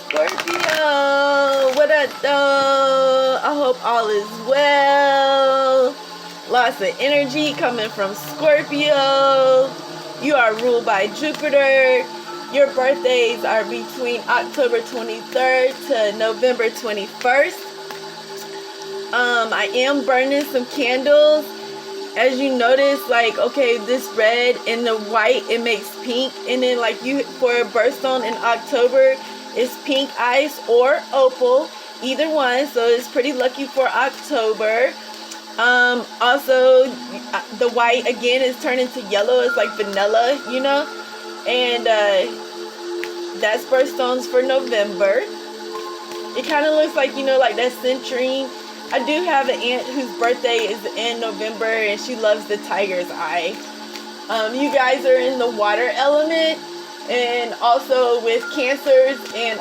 Scorpio, what up though? I hope all is well. Lots of energy coming from Scorpio. You are ruled by Jupiter. Your birthdays are between October 23rd to November 21st. I am burning some candles. As you notice, like, okay, this red and the white, it makes pink. And then like for a birthstone in October, it's pink ice or opal, either one. So it's pretty lucky for October. Also, the white again is turning to yellow. It's like vanilla, you know. And that's birthstones for November. It kind of looks like, you know, like that citrine. I do have an aunt whose birthday is in November, and she loves the tiger's eye. You guys are in the water element, and also with Cancers and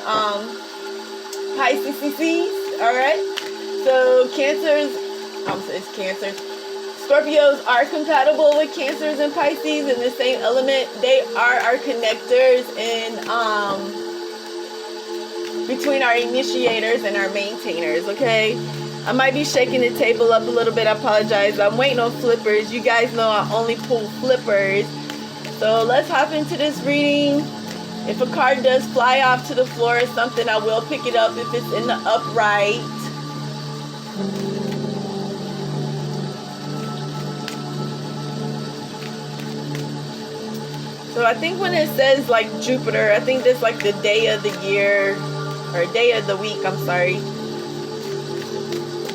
Pisces. All right. So Cancers, it's Cancers. Scorpios are compatible with Cancers and Pisces in the same element. They are our connectors in between our initiators and our maintainers. Okay. I might be shaking the table up a little bit. I apologize. I'm waiting on flippers. You guys know I only pull flippers. So let's hop into this reading. If a card does fly off to the floor or something, I will pick it up if it's in the upright. So I think when it says like Jupiter, I think that's like the day of the year or day of the week. I'm sorry.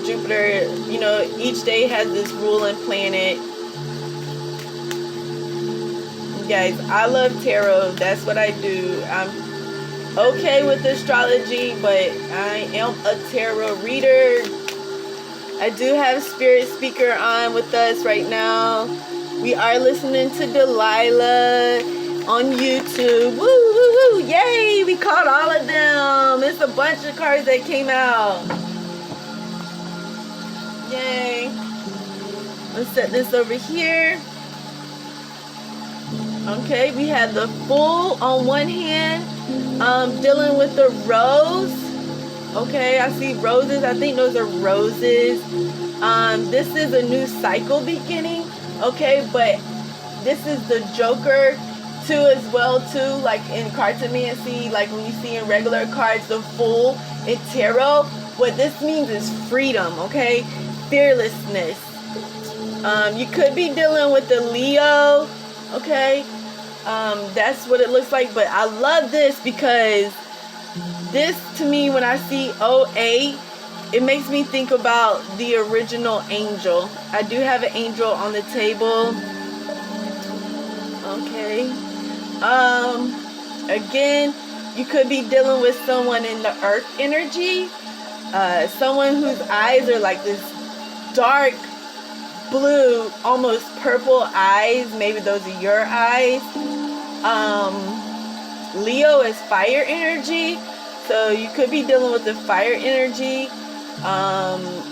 Jupiter, you know, each day has this ruling planet. You guys, I love tarot. That's what I do. I'm okay with astrology, but I am a tarot reader. I do have Spirit Speaker on with us right now. We are listening to Delilah on YouTube. Woo, woo, woo. Yay, we caught all of them. It's a bunch of cards that came out. Yay. Let's set this over here. Okay, we have the Fool on one hand, dealing with the Rose. Okay, I see roses. I think those are roses. This is a new cycle beginning. Okay, but this is the Joker too as well too. Like in cartomancy, like when you see in regular cards the Fool in tarot, what this means is freedom. Okay. Fearlessness. You could be dealing with the Leo, okay? That's what it looks like, but I love this because this, to me, when I see OA, it makes me think about the original angel. I do have an angel on the table. Okay. Again, you could be dealing with someone in the earth energy. Someone whose eyes are like this dark blue, almost purple eyes. Maybe those are your eyes. Leo is fire energy, so you could be dealing with the fire energy.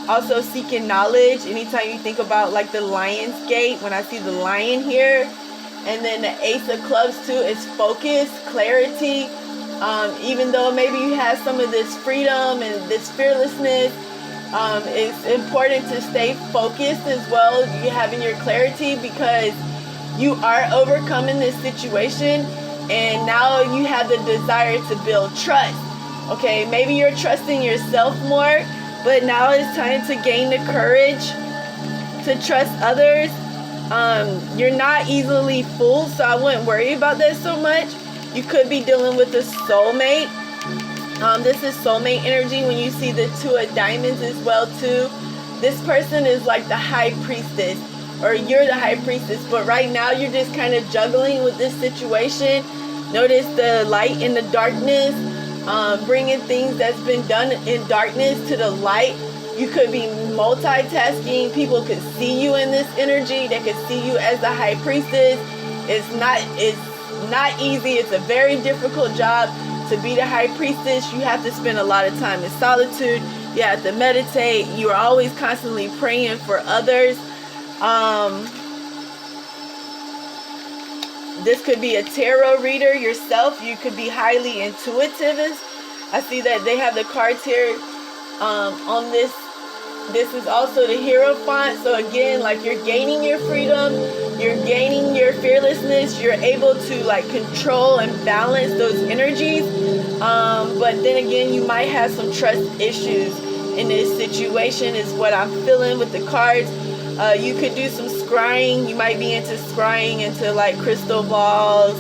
Also seeking knowledge. Anytime you think about like the Lion's Gate, when I see the lion here, and then the Ace of Clubs too, is focus, clarity. Even though maybe you have some of this freedom and this fearlessness, it's important to stay focused as well. You having your clarity because you are overcoming this situation, and now you have the desire to build trust. Okay, maybe you're trusting yourself more, but now it's time to gain the courage to trust others. You're not easily fooled, so I wouldn't worry about that so much. You could be dealing with a soulmate. This is soulmate energy when you see the Two of Diamonds as well too. This person is like the High Priestess, or you're the High Priestess, but right now you're just kind of juggling with this situation. Notice the light and the darkness, bringing things that's been done in darkness to the light. You could be multitasking. People could see you in this energy. They could see you as the High Priestess. It's not easy. It's a very difficult job to be the High Priestess. You have to spend a lot of time in solitude. You have to meditate. You are always constantly praying for others. This could be a tarot reader yourself. You could be highly intuitive I see that they have the cards here on this. This is also the hero font. So again, like, you're gaining your freedom, you're gaining your fearlessness, you're able to like control and balance those energies. But then again, you might have some trust issues in this situation is what I'm feeling with the cards. You could do some scrying. You might be into scrying, into like crystal balls.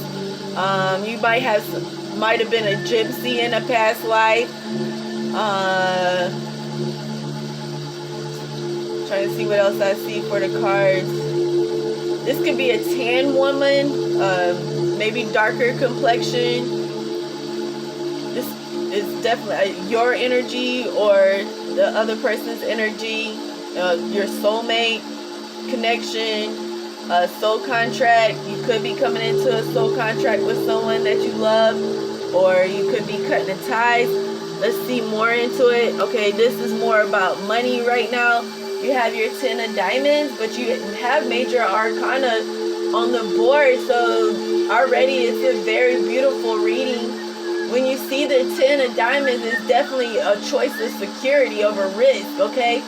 You might have been a gypsy in a past life. Trying to see what else I see for the cards. This could be a tan woman, maybe darker complexion. This is definitely your energy or the other person's energy, your soulmate connection, soul contract. You could be coming into a soul contract with someone that you love, or you could be cutting the ties. Let's see more into it. Okay, this is more about money right now. You have your 10 of diamonds, but you have major arcana on the board, so already it's a very beautiful reading. When you see the 10 of diamonds, it's definitely a choice of security over risk, okay?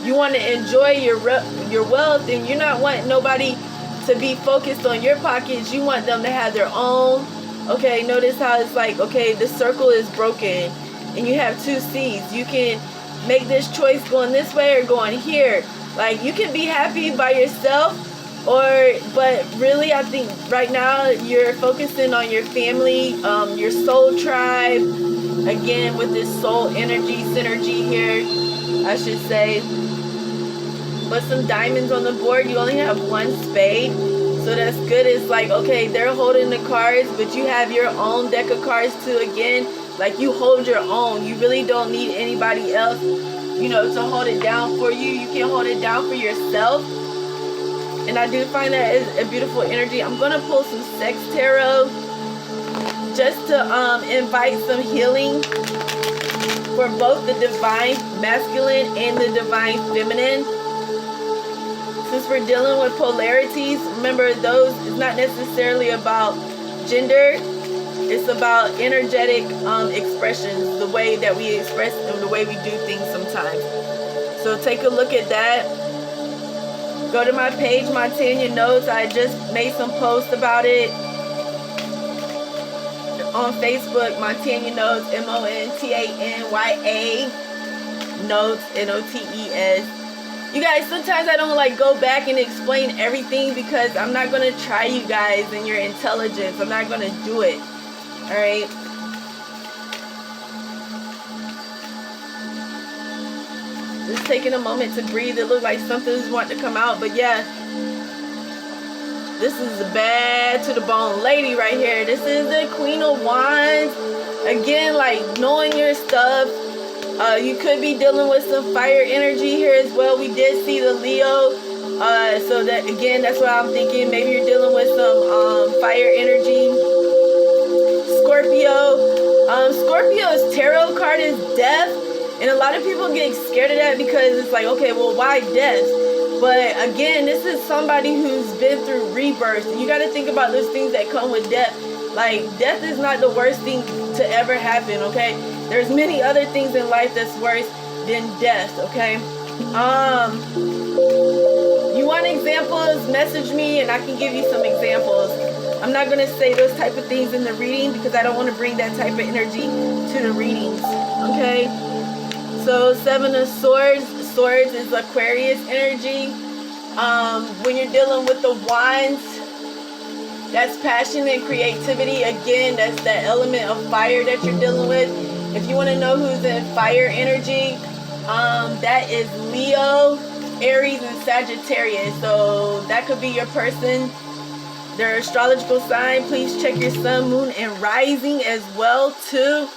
You want to enjoy your wealth, and you're not wanting nobody to be focused on your pockets. You want them to have their own. Okay, notice how it's like, okay, the circle is broken, and you have 2 seeds. You can make this choice going this way or going here. Like, you can be happy by yourself, but really I think right now you're focusing on your family, your soul tribe, again with this soul energy synergy here, I should say. But some diamonds on the board. You only have 1 spade, so that's good. It's like, okay, they're holding the cards, but you have your own deck of cards too. Again, like, you hold your own. You really don't need anybody else, to hold it down for you. You can hold it down for yourself. And I do find that is a beautiful energy. I'm going to pull some sex tarot just to invite some healing for both the divine masculine and the divine feminine. Since we're dealing with polarities, remember, those is not necessarily about gender. It's about energetic expressions, the way that we express and the way we do things sometimes. So take a look at that. Go to my page, Montanya Notes. I just made some posts about it on Facebook. Montanya Notes, Montanya Notes, Notes. You guys, sometimes I don't like go back and explain everything because I'm not going to try you guys and your intelligence. I'm not going to do it. All right. Just taking a moment to breathe. It looks like something's wanting to come out, but yeah, this is a bad to the bone lady right here. This is the Queen of Wands. Again, like, knowing your stuff. You could be dealing with some fire energy here as well. We did see the Leo. So that, again, that's what I'm thinking. Maybe you're dealing with some fire energy. Scorpio. Scorpio's tarot card is death. And a lot of people get scared of that because it's like, okay, well, why death? But again, this is somebody who's been through rebirth. You got to think about those things that come with death. Like, death is not the worst thing to ever happen, okay? There's many other things in life that's worse than death, okay? You want examples? Message me and I can give you some examples. I'm not going to say those type of things in the reading because I don't want to bring that type of energy to the readings, okay? So 7 of Swords. Swords is Aquarius energy. When you're dealing with the Wands, that's passion and creativity. Again, that's that element of fire that you're dealing with. If you want to know who's in fire energy, that is Leo, Aries, and Sagittarius. So that could be your person, their astrological sign. Please check your sun, moon, and rising as well too.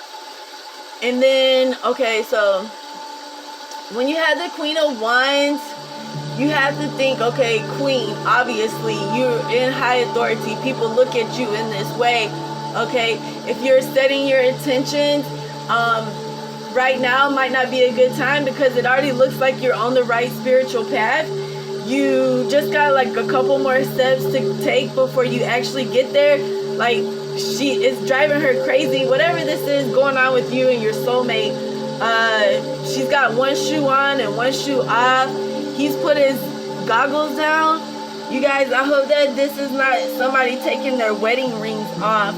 And then, okay, so when you have the Queen of Wands, you have to think, okay, Queen, obviously you're in high authority. People look at you in this way, okay? If you're setting your intentions, right now might not be a good time because it already looks like you're on the right spiritual path. You just got like a couple more steps to take before you actually get there. Like, it's driving her crazy. Whatever this is going on with you and your soulmate, she's got one shoe on and one shoe off. He's put his goggles down. You guys, I hope that this is not somebody taking their wedding rings off.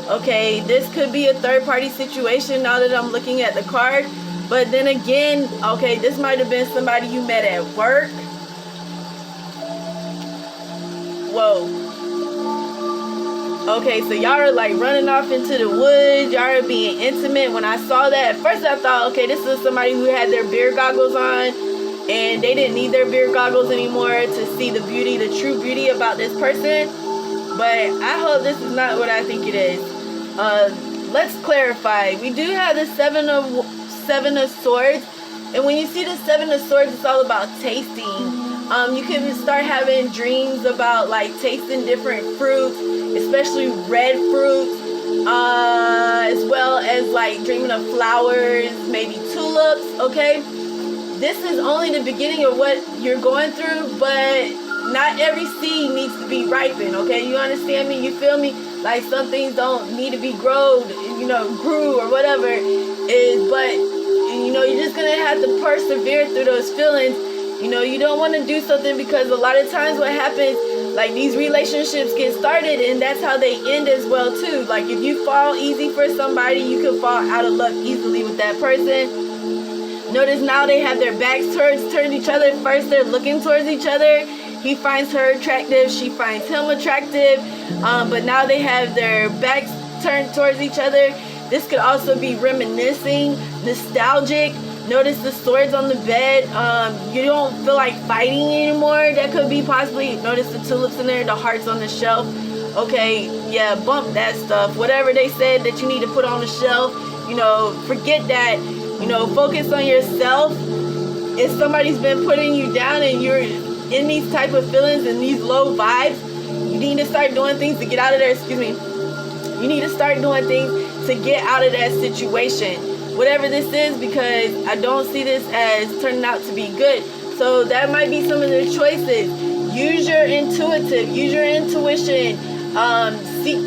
Okay, this could be a third-party situation now that I'm looking at the card. But then again, okay, this might have been somebody you met at work. Whoa. Okay, so y'all are like running off into the woods. Y'all are being intimate. When I saw that, at first I thought, okay, this is somebody who had their beer goggles on and they didn't need their beer goggles anymore to see the beauty, the true beauty about this person. But I hope this is not what I think it is. Let's clarify. We do have the Seven of Swords. And when you see the Seven of Swords, it's all about tasting. You can start having dreams about like tasting different fruits, especially red fruits, as well as like dreaming of flowers, maybe tulips. Okay, this is only the beginning of what you're going through, but not every seed needs to be ripened. Okay, you understand me? You feel me? Like some things don't need to be grew or whatever is, but you're just gonna have to persevere through those feelings. You don't want to do something, because a lot of times what happens, like these relationships get started and that's how they end as well too. Like if you fall easy for somebody, you can fall out of luck easily with that person. Notice now they have their backs towards each other. First they're looking towards each other. He finds her attractive, she finds him attractive, but now they have their backs turned towards each other. This could also be reminiscing, nostalgic. Notice the swords on the bed. You don't feel like fighting anymore. That could be possibly. Notice the tulips in there, the hearts on the shelf. Okay, yeah, bump that stuff. Whatever they said that you need to put on the shelf, forget that. Focus on yourself. If somebody's been putting you down and you're in these type of feelings and these low vibes, you need to start doing things to get out of there. You need to start doing things to get out of that situation. Whatever this is, because I don't see this as turning out to be good. So that might be some of the choices. Use your intuition. Seek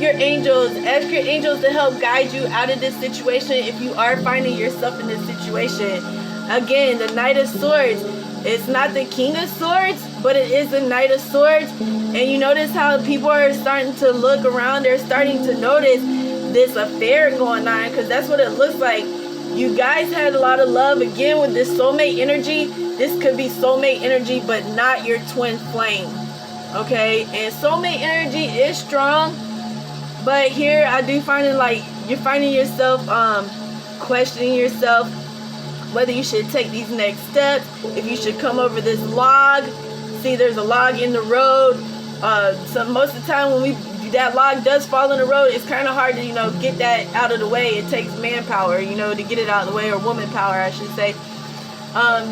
your angels. Ask your angels to help guide you out of this situation if you are finding yourself in this situation. Again, the Knight of Swords. It's not the King of Swords, but it is the Knight of Swords. And you notice how people are starting to look around. They're starting to notice this affair going on, because that's what it looks like. You guys had a lot of love. Again, with this soulmate energy, this could be soulmate energy, but not your twin flame. Okay, and soulmate energy is strong, but here I do find it like you're finding yourself questioning yourself whether you should take these next steps, if you should come over this log. See, there's a log in the road. So most of the time when that log does fall in the road, it's kind of hard to get that out of the way. It takes manpower to get it out of the way, or woman power I should say.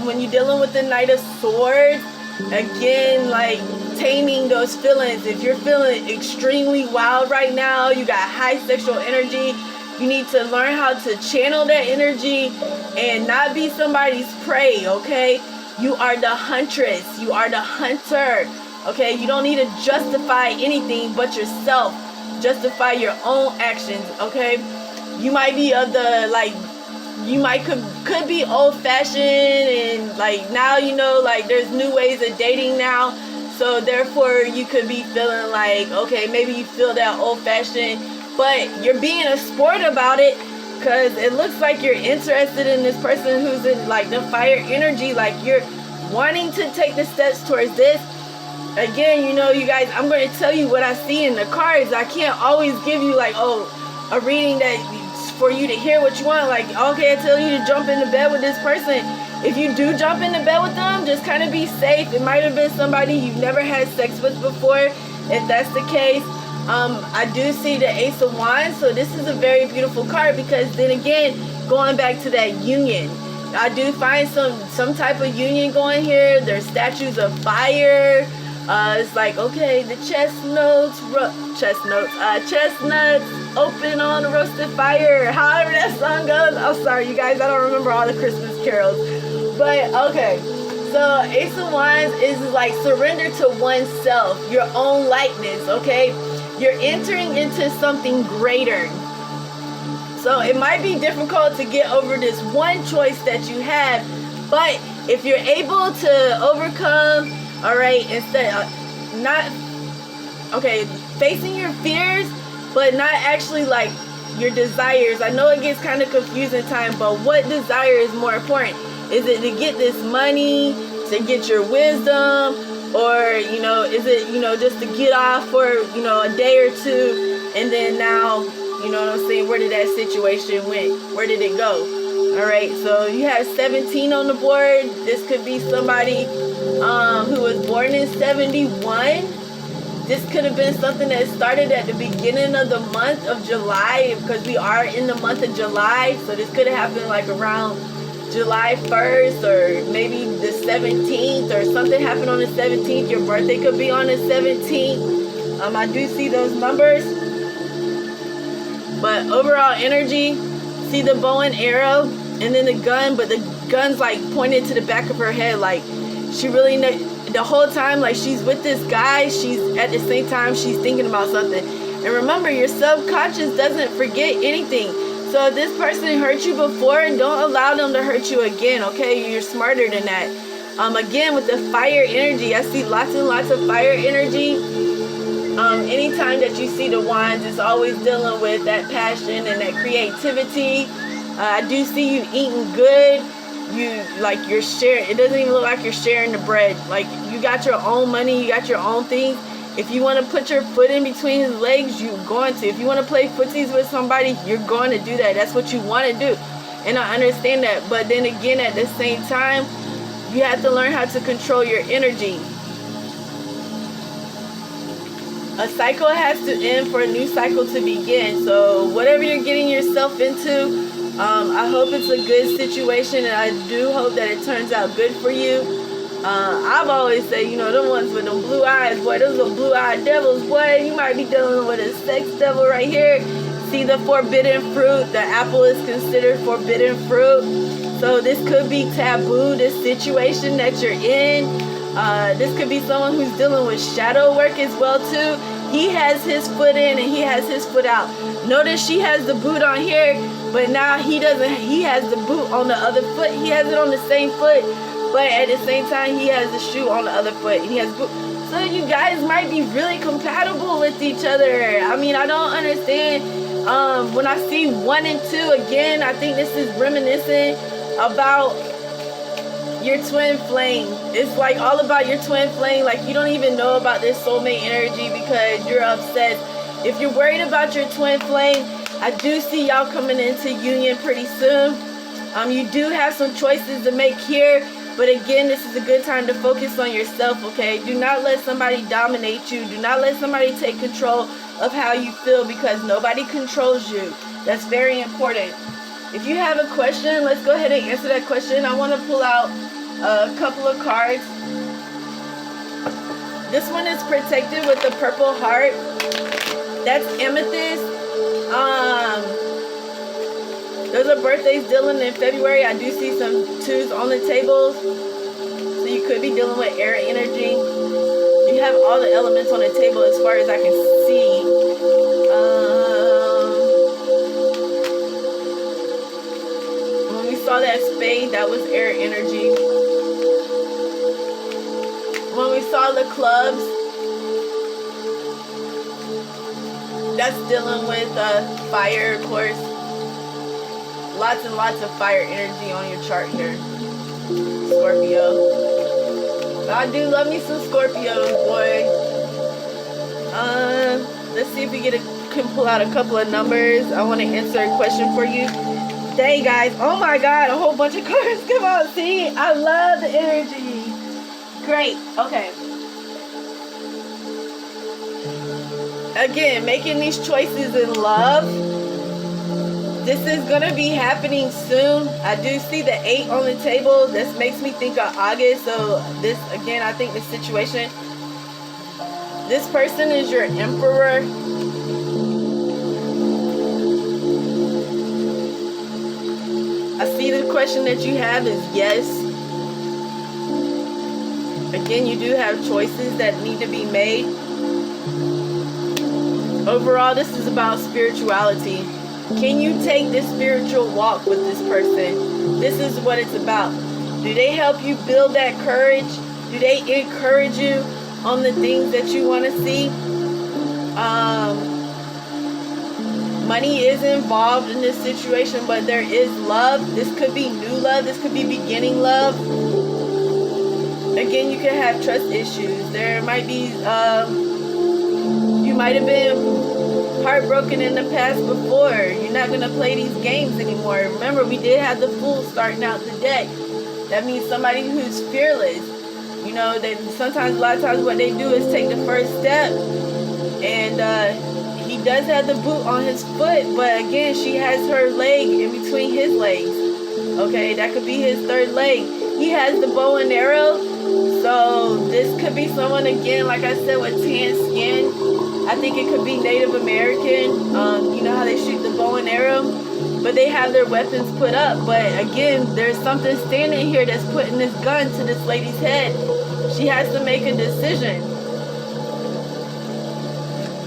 When you're dealing with the Knight of Swords, again, like taming those feelings. If you're feeling extremely wild right now, you got high sexual energy, you need to learn how to channel that energy and not be somebody's prey. Okay, you are the huntress, you are the hunter. Okay, you don't need to justify anything but yourself. Justify your own actions. Okay, you might be could be old-fashioned, and like now like there's new ways of dating now. So therefore you could be feeling like, okay, maybe you feel that old-fashioned, but you're being a sport about it, because it looks like you're interested in this person who's in like the fire energy. Like you're wanting to take the steps towards this. Again, you guys, I'm going to tell you what I see in the cards. I can't always give you like, a reading that for you to hear what you want. Like, okay, I tell you to jump into bed with this person. If you do jump into bed with them, just kind of be safe. It might have been somebody you've never had sex with before. If that's the case, I do see the Ace of Wands. So this is a very beautiful card, because then again, going back to that union, I do find some type of union going here. There's statues of fire. It's like, okay, the chestnuts open on a roasted fire. However that song goes. I'm sorry, you guys, I don't remember all the Christmas carols. But okay, so Ace of Wands is like surrender to oneself, your own likeness. Okay, you're entering into something greater. So it might be difficult to get over this one choice that you have, but if you're able to overcome, all right, instead facing your fears, but not actually like your desires. I know it gets kind of confusing time, but what desire is more important? Is it to get this money, to get your wisdom, or is it just to get off for a day or two, and then now what I'm saying, where did that situation went? Where did it go? All right, so you have 17 on the board. This could be somebody who was born in 71. This could have been something that started at the beginning of the month of July, because we are in the month of July. So this could have happened like around July 1st or maybe the 17th, or something happened on the 17th. Your birthday could be on the 17th. I do see those numbers. But overall energy, see the bow and arrow and then the gun, but the gun's like pointed to the back of her head. Like she really the whole time, like she's with this guy, she's at the same time she's thinking about something. And remember, your subconscious doesn't forget anything. So if this person hurt you before, don't allow them to hurt you again, okay? You're smarter than that. Again, with the fire energy, I see lots and lots of fire energy. Anytime that you see the wands, it's always dealing with that passion and that creativity. I do see you eating good. You're sharing. It doesn't even look like you're sharing the bread. Like you got your own money, you got your own things. If you want to put your foot in between his legs, you're going to. If you want to play footsies with somebody, you're going to do that. That's what you want to do. And I understand that. But then again, at the same time, you have to learn how to control your energy. A cycle has to end for a new cycle to begin. So whatever you're getting yourself into, I hope it's a good situation, and I do hope that it turns out good for you. I've always said, them ones with them blue eyes, boy, those are blue-eyed devils, boy. You might be dealing with a sex devil right here. See the forbidden fruit. The apple is considered forbidden fruit. So this could be taboo, this situation that you're in. This could be someone who's dealing with shadow work as well, too. He has his foot in and he has his foot out. Notice she has the boot on here, but now he doesn't. He has the boot on the other foot. He has it on the same foot, but at the same time, he has the shoe on the other foot. And he has boot. So you guys might be really compatible with each other. I mean, I don't understand. When I see 1 and 2 again, I think this is reminiscent about your twin flame. It's like all about your twin flame. Like you don't even know about this soulmate energy because you're upset. If you're worried about your twin flame, I do see y'all coming into union pretty soon. You do have some choices to make here, but again, this is a good time to focus on yourself, okay? Do not let somebody dominate you. Do not let somebody take control of how you feel, because nobody controls you. That's very important. If you have a question, let's go ahead and answer that question. I want to pull out a couple of cards. This one is protected with the purple heart. That's amethyst. Those are birthdays dealing in February. I do see some 2s on the tables. So you could be dealing with air energy. You have all the elements on the table as far as I can see. When we saw that spade, that was air energy. When we saw the clubs, that's dealing with fire, of course. Lots and lots of fire energy on your chart here, Scorpio. I do love me some Scorpios, boy. Let's see if we can pull out a couple of numbers. I want to answer a question for you. Dang, guys. Oh my God, a whole bunch of cards come out. See, I love the energy. Great. Okay. Again, making these choices in love. This is going to be happening soon. I do see the 8 on the table. This makes me think of August. So this, again, I think the situation. This person is your emperor. I see the question that you have is yes. Again, you do have choices that need to be made. Overall, this is about spirituality. Can you take this spiritual walk with this person? This is what it's about. Do they help you build that courage? Do they encourage you on the things that you want to see? Money is involved in this situation, but there is love. This could be new love. This could be beginning love. Again, you can have trust issues. There might be, you might have been heartbroken in the past before. You're not going to play these games anymore. Remember, we did have the Fool starting out the deck. That means somebody who's fearless. You know, that sometimes, a lot of times what they do is take the first step, and he does have the boot on his foot, but again, she has her leg in between his legs. Okay, that could be his third leg. He has the bow and arrow, so this could be someone, again, like I said, with tan skin. I think it could be Native American. You know how they shoot the bow and arrow, but they have their weapons put up. But again, there's something standing here that's putting this gun to this lady's head. She has to make a decision.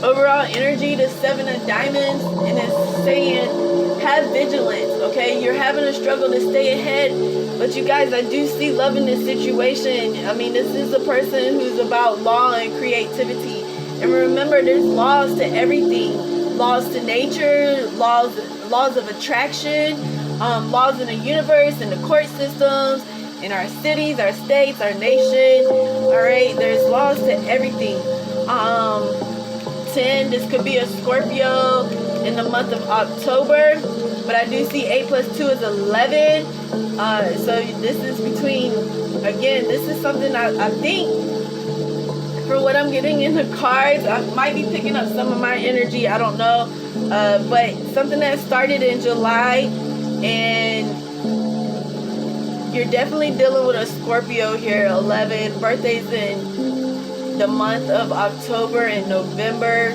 Overall energy, the 7 of diamonds, and it's saying have vigilance. Okay, you're having a struggle to stay ahead, but you guys, I do see love in this situation. I mean, this is a person who's about law and creativity. And remember, there's laws to everything. Laws to nature, laws of attraction, laws in the universe, in the court systems, in our cities, our states, our nation. All right, there's laws to everything. 10, this could be a Scorpio in the month of October, but I do see 8 plus 2 is 11. So this is between, again, this is something I think, for what I'm getting in the cards, I might be picking up some of my energy, I don't know, but something that started in July, and you're definitely dealing with a Scorpio here. 11 birthdays in the month of October and November.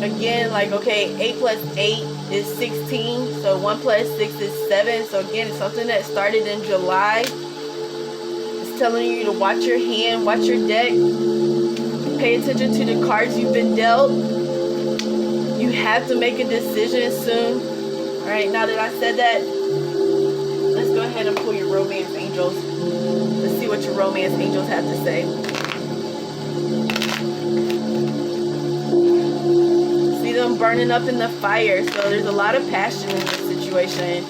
Again, like, okay, 8 plus 8 is 16, so 1 plus 6 is 7. So again, it's something that started in July. It's telling you to watch your hand, watch your deck, pay attention to the cards you've been dealt. You have to make a decision soon. All right, now that I said that, let's go ahead and pull your romance angels. Let's see what your romance angels have to say. See them burning up in the fire. So there's a lot of passion in this situation.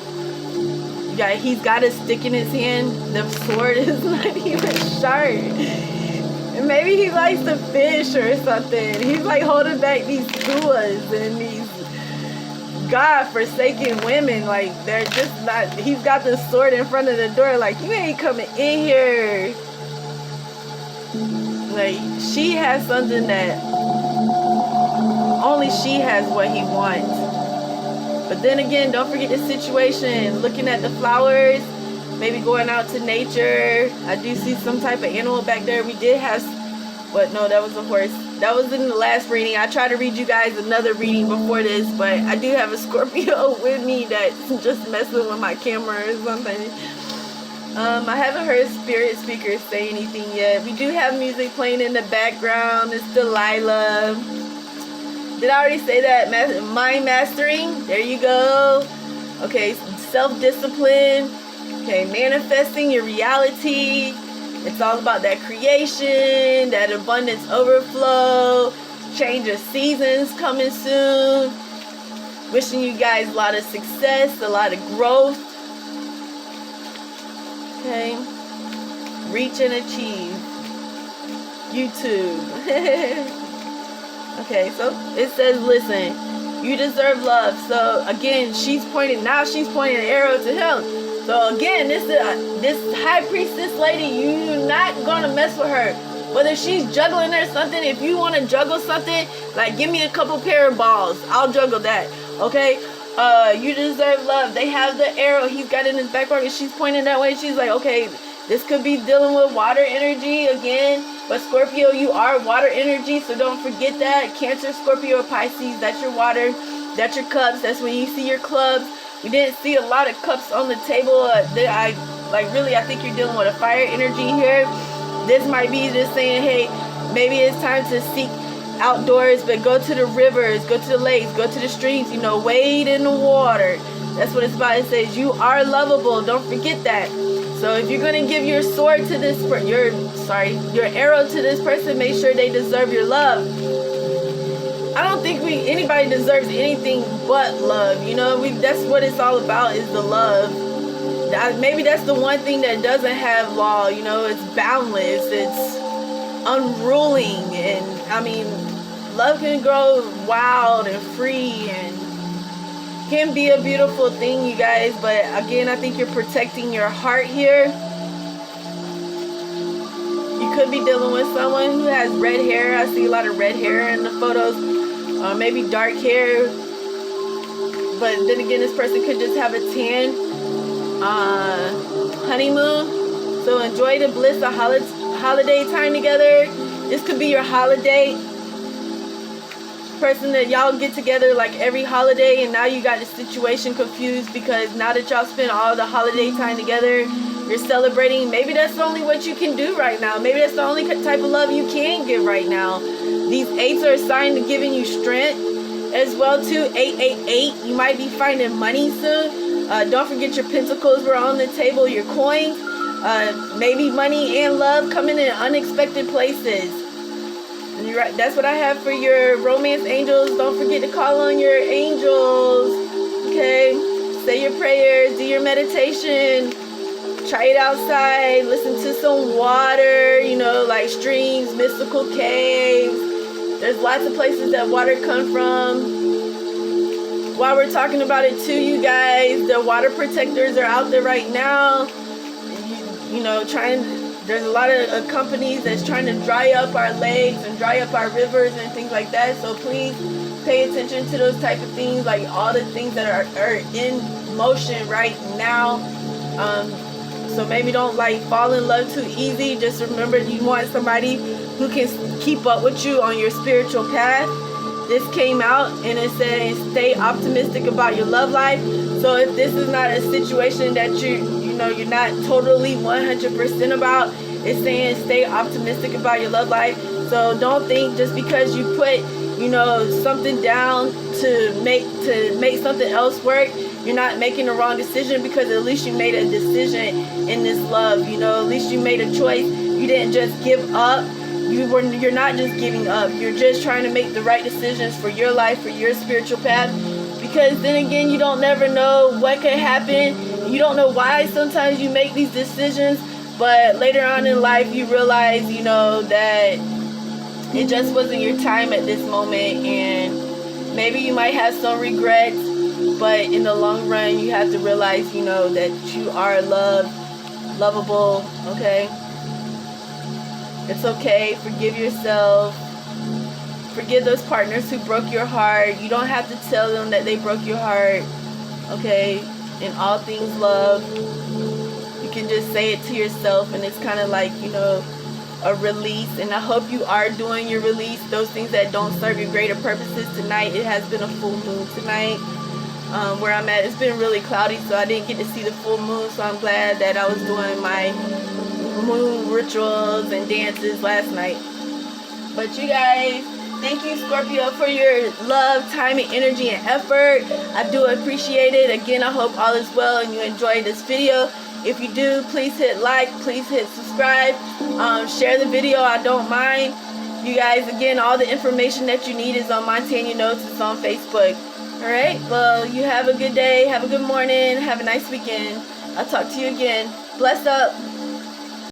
He's got a stick in his hand. The sword is not even sharp. And maybe he likes to fish or something. He's like holding back these tuas and these God-forsaken women. Like, they're just not, he's got the sword in front of the door, like, you ain't coming in here. Like, she has something that only she has what he wants. But then again, don't forget the situation, looking at the flowers, maybe going out to nature. I do see some type of animal back there. We did have, what, no, that was a horse. That was in the last reading. I tried to read you guys another reading before this, but I do have a Scorpio with me that's just messing with my camera or something. I haven't heard spirit speakers say anything yet. We do have music playing in the background. It's Delilah. Did I already say that? Mind mastering. There you go. Okay, self-discipline. Okay, manifesting your reality. It's all about that creation, that abundance overflow, change of seasons coming soon. Wishing you guys a lot of success, a lot of growth. Okay. Reach and achieve. YouTube. Okay, so it says, listen, you deserve love. So again, she's pointing an arrow to him. So again, this high priestess lady, you're not gonna mess with her. Whether she's juggling or something, if you want to juggle something, like, give me a couple pair of balls, I'll juggle that. Okay, you deserve love. They have the arrow. He's got it in his back pocket. She's pointing that way. She's like, okay, this could be dealing with water energy again. But Scorpio, you are water energy, so don't forget that. Cancer, Scorpio, or Pisces, that's your water. That's your cups. That's when you see your clubs. We didn't see a lot of cups on the table. I think you're dealing with a fire energy here. This might be just saying, hey, maybe it's time to seek outdoors, but go to the rivers, go to the lakes, go to the streams, you know, wade in the water. That's what it's about. It says you are lovable. Don't forget that. So if you're gonna give your sword to this, your arrow to this person, make sure they deserve your love. I don't think anybody deserves anything but love. You know, that's what it's all about, is the love. Maybe that's the one thing that doesn't have law. You know, it's boundless. It's unruling, and I mean, love can grow wild and free and can be a beautiful thing, you guys. But again, I think you're protecting your heart here. You could be dealing with someone who has red hair. I see a lot of red hair in the photos, maybe dark hair, but then again, this person could just have a tan honeymoon. So enjoy the bliss of holiday time together. This could be your holiday person that y'all get together like every holiday, and now you got the situation confused because now that y'all spend all the holiday time together, you're celebrating. Maybe that's only what you can do right now. Maybe that's the only type of love you can give right now. These 8s are a sign of giving you strength as well too. 888, you might be finding money soon. Don't forget your pentacles were on the table, your coins. Maybe money and love coming in unexpected places. And you're right, that's what I have for your romance angels. Don't forget to call on your angels. Okay? Say your prayers, do your meditation. Try it outside. Listen to some water, you know, like streams, mystical caves. There's lots of places that water comes from. While we're talking about it too, you guys, the water protectors are out there right now. You know, there's a lot of companies that's trying to dry up our lakes and dry up our rivers and things like that. So please pay attention to those type of things, like all the things that are in motion right now. So maybe don't like fall in love too easy. Just remember, you want somebody who can keep up with you on your spiritual path. This came out and it says stay optimistic about your love life. So if this is not a situation that you're not totally 100% about, it's saying stay optimistic about your love life. So don't think just because you put, you know, something down to make something else work, you're not making the wrong decision, because at least you made a decision in this love. You know, at least you made a choice. You didn't just give up. You're not just giving up. You're just trying to make the right decisions for your life, for your spiritual path. Because then again, you don't never know what could happen. You don't know why sometimes you make these decisions, but later on in life you realize, you know, that it just wasn't your time at this moment, and maybe you might have some regrets, but in the long run you have to realize, you know, that you are lovable, okay? It's okay. Forgive yourself. Forgive those partners who broke your heart. You don't have to tell them that they broke your heart, okay? In all things love, you can just say it to yourself, and it's kind of like, you know, a release. And I hope you are doing your release, those things that don't serve your greater purposes tonight. It has been a full moon tonight. Where I'm at, it's been really cloudy, so I didn't get to see the full moon, so I'm glad that I was doing my moon rituals and dances last night. But you guys, thank you, Scorpio, for your love, time, and energy and effort. I do appreciate it. Again, I hope all is well and you enjoyed this video. If you do, please hit like, please hit subscribe, share the video. I don't mind. You guys, again, all the information that you need is on Montana Notes. It's on Facebook. Alright, well, you have a good day, have a good morning, have a nice weekend. I'll talk to you again. Blessed up.